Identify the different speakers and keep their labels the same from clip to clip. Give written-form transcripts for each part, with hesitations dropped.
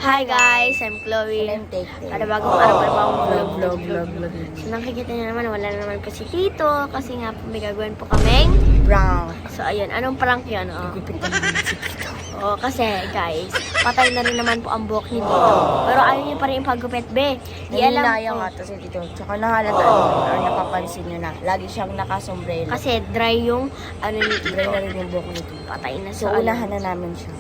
Speaker 1: Hi guys, I'm Chloe.
Speaker 2: I'm Tek.
Speaker 1: Para bagong araw, para bagong vlog. So nakikita niyo naman, wala na naman po si Tito. Kasi nga po may gagawin po kaming
Speaker 2: Brown.
Speaker 1: So ayun, anong prank yun?
Speaker 2: Gupit na naman si Tito.
Speaker 1: Kasi guys, patay na rin naman po ang buhok ni Tito. Pero ayaw niyo pa rin ipagupit, be. Di alam
Speaker 2: Naninayang
Speaker 1: ko.
Speaker 2: nga to si Tito. Tsaka nahalata naman, or napapansin nyo na, lagi siyang nakasombrero.
Speaker 1: Kasi dry yung ano ni Tito.
Speaker 2: Dry na rin yung buhok ni Tito.
Speaker 1: Patay na
Speaker 2: So,
Speaker 1: sa
Speaker 2: unahan na namin siya.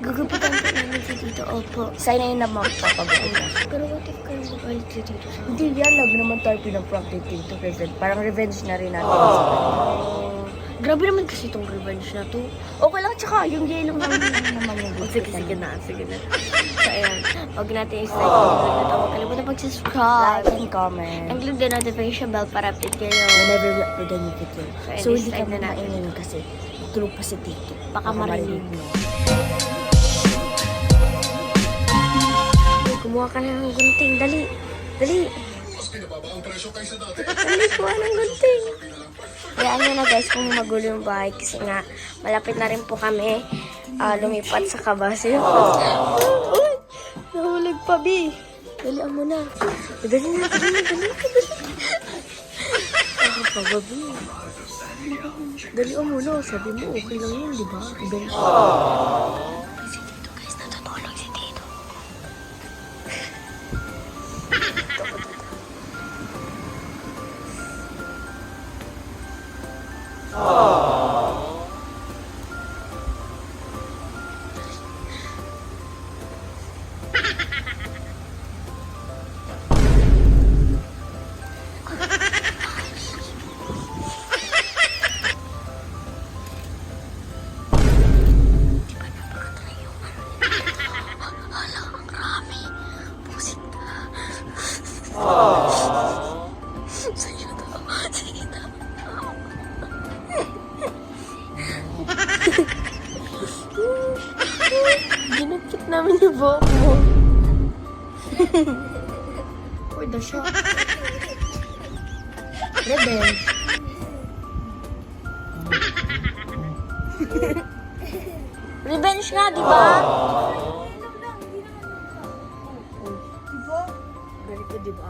Speaker 1: Gugupitan po namin si Tito. Opo.
Speaker 2: Sa'yo na yun na magpapagupit na siya.
Speaker 1: Pero what if kayo magalit si Tito sa
Speaker 2: Hindi yan, lagi naman tayo pinaprank ni Tito. Parang revenge na rin natin sa kanya.
Speaker 1: Grabe naman kasi itong revenge na to.
Speaker 2: Okay lang, tsaka yung yellow naman yung
Speaker 1: Sige
Speaker 2: gupitan.
Speaker 1: sige na. So, ayan. Huwag natin i-like yung vlog na to. Huwag kalimutan mag-subscribe.
Speaker 2: Like and comment.
Speaker 1: And click the notification bell para update kayo.
Speaker 2: Whenever we're done with it. So, hindi ka
Speaker 1: na
Speaker 2: na
Speaker 1: natin.
Speaker 2: maingin kasi tulog pa si Tito.
Speaker 1: Baka marinig
Speaker 2: mo.
Speaker 1: Kumuha ka na ng gunting. Dali. Dali, kuha ng gunting. Kaya ano na guys, kung magulo yung bahay kasi nga malapit na rin po kami lumipat sa Kabase. Uy! Nahulog pa, B. Dalian mo na. Dali na. Ako pa ba, B? Dalian mo na. Sabi mo, okay lang yun, di ba? Revenge. Si Tito, guys. Natutulog si Tito. Ginagkit namin yung buhok mo. Uy, da siya. Revenge. Revenge nga, di ba? Galit ko, di ba?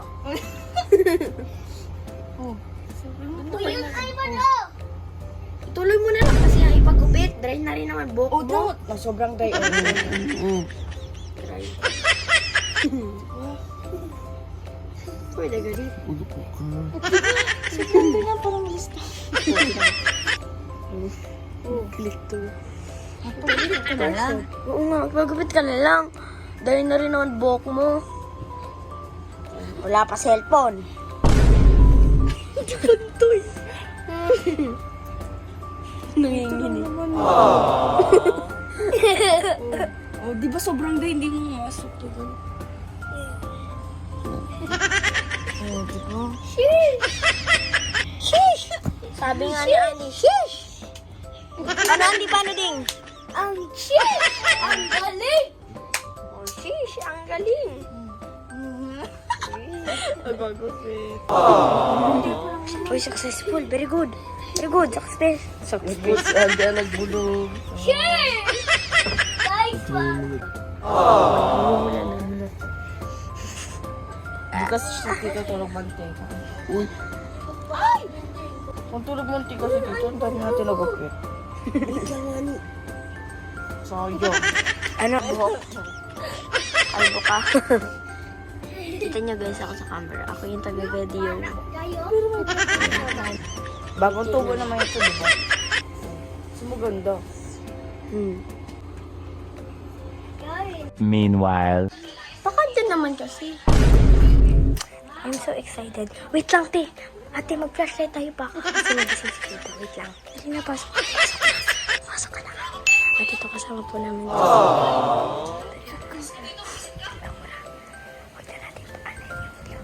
Speaker 1: Ituloy mo na lang kasi ang ipagupit. Dry na rin naman buhok mo.
Speaker 2: Na sobrang dry.
Speaker 1: Dry. Uy, nagalit.
Speaker 3: Ulo po ka.
Speaker 2: Hindi nga parang lista.
Speaker 1: Click to.
Speaker 2: Pagupit ka na lang.
Speaker 1: Oo nga, magpagupit ka na lang. Dahil na rin naman buhok mo.
Speaker 2: Wala pa cellphone.
Speaker 1: Pantoy. Nanginginig.
Speaker 2: Oh, di ba sobrang dry, hindi mo masok to doon. Oh, di ba?
Speaker 1: Sheesh! Sabi nga ni Andy, sheesh! Ano, Andy, paano ding? Ang sheesh! Ang galing! Oh, sheesh! Ang galing! Agagupit. Uy, successful. Very good. Very good. Success.
Speaker 2: Successful. Hindi na nagbulog.
Speaker 1: Nice one!
Speaker 2: Hindi kasi siya Tito tulog mantika.
Speaker 3: Uy,
Speaker 2: Kung tulog mantika si Tito, ang dami natin nagupit. Sayang.
Speaker 1: Ano? Buhok. Albo ka. Kita niyo guys ako sa camera. Ako yung taga-video.
Speaker 2: Bagong tubo naman ito, di ba? Mas maganda.
Speaker 3: meanwhile.
Speaker 1: Baka dyan naman kasi. I'm so excited. Wait lang, te. Ate, mag-flashlight tayo baka. Kasi mag-isip si Tito. Wait lang. Dali na, pasok. Pasok ka na. At ito kasama po namin. Huwag na natin paanin yung video.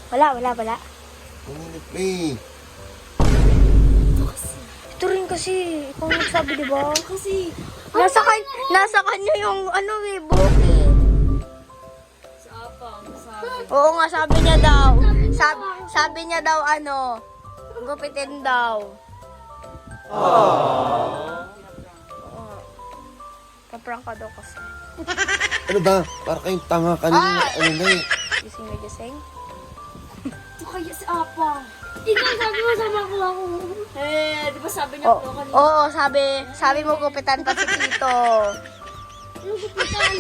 Speaker 1: Wala.
Speaker 3: Kuminit na eh.
Speaker 1: Ito rin kasi, ikaw nagsabi, di ba?
Speaker 2: Kasi,
Speaker 1: Nasa kanya yung ano eh, buhok eh.
Speaker 2: sa apang, sabi.
Speaker 1: Oo nga, sabi niya daw. Sabi niya daw ano, gupitin daw. Oo. Kaprank ka daw kasi.
Speaker 3: Ano ba? Para kayong tanga kanina. Ano na eh.
Speaker 1: Gising.
Speaker 2: Ito kaya si apang.
Speaker 4: Ikaw sabi mo sama ko ako.
Speaker 2: Di ba sabi niya
Speaker 1: Oo,
Speaker 2: po kanina?
Speaker 1: oo, sabi mo gupitan pa si Tito.
Speaker 4: Ano gupitan?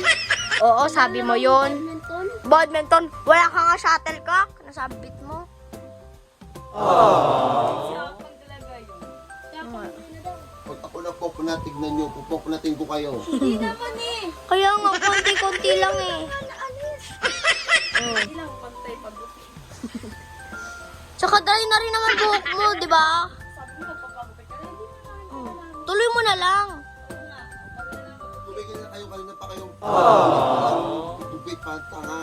Speaker 1: Oo, sabi mo yun.
Speaker 4: Menton?
Speaker 1: Badminton, wala ka nga shuttlecock. Nasabit mo.
Speaker 2: Si apang talaga yun.
Speaker 4: Tapos na daw.
Speaker 3: Pag ako na po, tignan nyo. Pupunatin ko kayo.
Speaker 2: Hindi naman eh.
Speaker 1: Kaya nga, konti-konti lang eh.
Speaker 2: Hindi lang pantay pag
Speaker 1: Tsaka dry na rin naman buhok mo, di ba?
Speaker 2: sabi mo, papagupit ka na.
Speaker 1: Tuloy mo na lang.
Speaker 3: Tumigil na kayo. Kanina pa kayo. Tupit pa. Tanga.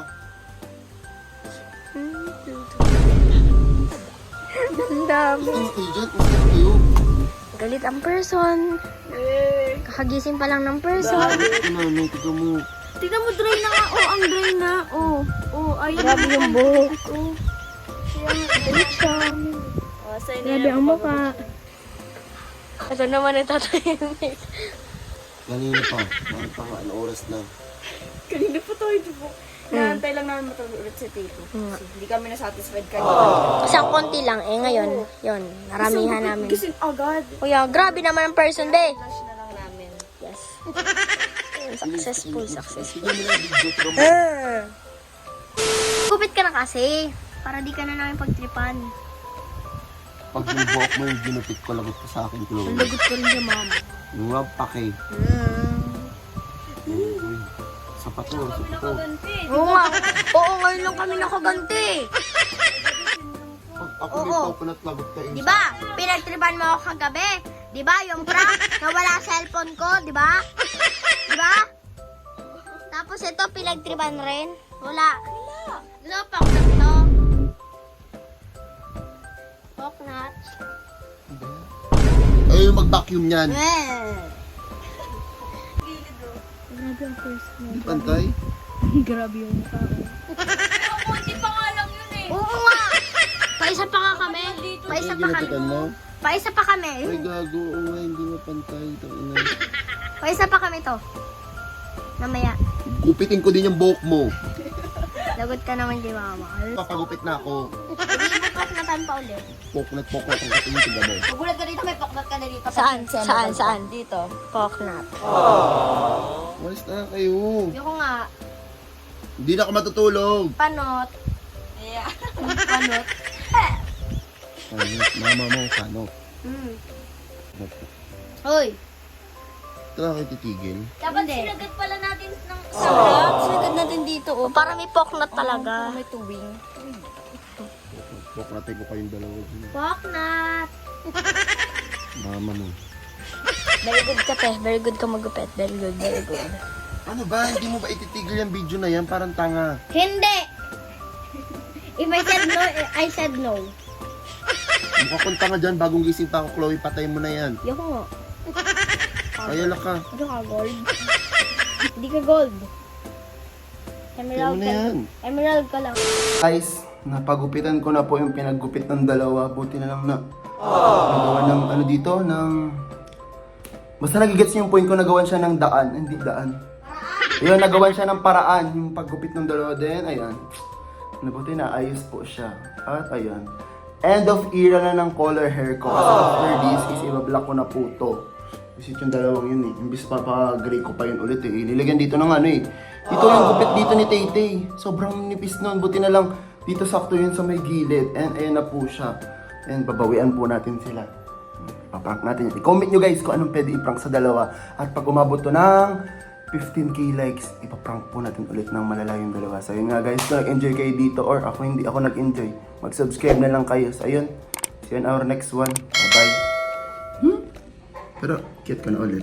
Speaker 1: Ang dami.
Speaker 3: Ano kayo dyan? Kumusta kayo?
Speaker 1: Galit ang person. Kakagising pa lang ng person.
Speaker 3: Ano, tiga mo.
Speaker 2: Tignan mo, dry na nga. Ang dry na. Ayun.
Speaker 1: Grabe yung buhok.
Speaker 2: Galit siya. Sa'yo na
Speaker 1: Grabe
Speaker 2: yan,
Speaker 1: ang mukha. Ito naman ang tatayimik.
Speaker 3: Kanina pa. Bakit pa nga? Ano oras na?
Speaker 2: Kanina pa tayo, di ba? Naantay lang namin matulog ulit sa tito. Kasi hindi kami na-satisfied kanina.
Speaker 1: Kasi ang konti lang eh. Ngayon, yun. Naramihan namin.
Speaker 2: Kasi agad.
Speaker 1: Kuya, grabe naman ang person de.
Speaker 2: Flash na lang namin.
Speaker 1: Yes. Successful.
Speaker 3: Sige mo na yung video. Tiga mo.
Speaker 1: Kupit ka na kasi. Para di ka na namin pagtripan.
Speaker 3: Pag yung buhok mo yung ginupit ko, lagot ka sa akin, Chloe.
Speaker 1: Lagot ko rin siya, mama.
Speaker 3: Yung nga, pake. Uy, sapato.
Speaker 1: Oo nga. Oo, ngayon lang kami nakaganti.
Speaker 3: Pag ako may
Speaker 1: Oo.
Speaker 3: coconut, lagot ka.
Speaker 1: Di ba? Pinagtripan mo ako kagabi. Di ba? Yung prank, nawala cellphone ko, di ba? Di ba? Tapos ito, pinagtripan rin. Wala. Ito, paknat to. Paknat.
Speaker 3: Ay, yung mag-vacuum yan.
Speaker 1: Grabe ang person.
Speaker 3: Hindi pantay.
Speaker 1: Grabe yung mukha ko.
Speaker 2: Kunti pa nga lang yun eh.
Speaker 1: Oo nga. Paisa pa nga kami. Paisa
Speaker 3: Ay,
Speaker 1: pa kami.
Speaker 3: ginapitan mo?
Speaker 1: Paisa pa kami.
Speaker 3: Ay, gago. Oo nga, hindi mapantay. Ito, ina.
Speaker 1: Paisa pa kami to. Namaya.
Speaker 3: Gupitin ko din yung buhok mo.
Speaker 1: Lagot ka naman, di mama.
Speaker 3: Papagupit na ako.
Speaker 1: Hindi mo paknatan pa ulit.
Speaker 3: Coconut ang katingin, tiga mo.
Speaker 2: Magulat ka dito, may paknat ka na dito.
Speaker 1: Saan?
Speaker 2: Dito.
Speaker 1: Paknat.
Speaker 3: Walis na kayo.
Speaker 1: Yung nga,
Speaker 3: Hindi na ako matutulog.
Speaker 1: panot.
Speaker 2: Yeah.
Speaker 1: Panot.
Speaker 3: Mama mo, kano?
Speaker 1: Hoy.
Speaker 3: Ito na kayo titigil.
Speaker 4: Dapat sinagat pala natin ng
Speaker 2: Sarap. Sinagad natin dito.
Speaker 1: Para may poknat talaga.
Speaker 2: May tuwing.
Speaker 3: Coconut ko kayong dalawa dyan.
Speaker 1: Poknat.
Speaker 3: Mama mo.
Speaker 1: Very good ka, te. Very good ka magupit. Very good.
Speaker 3: Ano ba? Hindi mo ba ititigil yung video na yan? Parang tanga.
Speaker 1: Hindi. If I said no, I said no.
Speaker 3: Mukha kong tanga dyan. Bagong gising pa ako, Chloe. Patay mo na yan.
Speaker 1: Yoko nga.
Speaker 3: Ayala ka.
Speaker 1: Ano ka, gold? Hindi ka gold.
Speaker 3: Patay mo
Speaker 1: Emerald
Speaker 3: na
Speaker 1: ka.
Speaker 3: yan.
Speaker 1: Emerald ka lang.
Speaker 3: Guys, napagupitan ko na po yung pinaggupit ng dalawa. Buti na lang na nagawa ng ano dito, ng... Basta nagigets niyo yung point ko, nagawan siya ng daan. Hindi daan. Ayun, nagawan siya ng paraan. Yung paggupit ng dalawa din, ayan. Nabuti na, ayos po siya. At ayan. End of era na ng color hair ko. Kasi after this is ibablock ko na po to. Kasi yung dalawang yun eh. Imbis pa-gray ko pa yun ulit eh. Nilagyan dito ng ano eh. Dito yung gupit dito ni Tay-Tay. Sobrang nipis nun. Buti na lang dito sakto yun sa may gilid. And ayan na po siya. And babawian po natin sila. Paprank natin yun. I-comment nyo guys kung anong pwede i-prank sa dalawa. At pag umabot to ng 15k likes, ipaprank po natin ulit ng malala yung dalawa. So yun nga guys, kung nag-enjoy kayo dito or ako hindi ako nag-enjoy, mag-subscribe na lang kayo. So ayun, see you in our next one. Bye-bye. Pero, cute ka na ulit.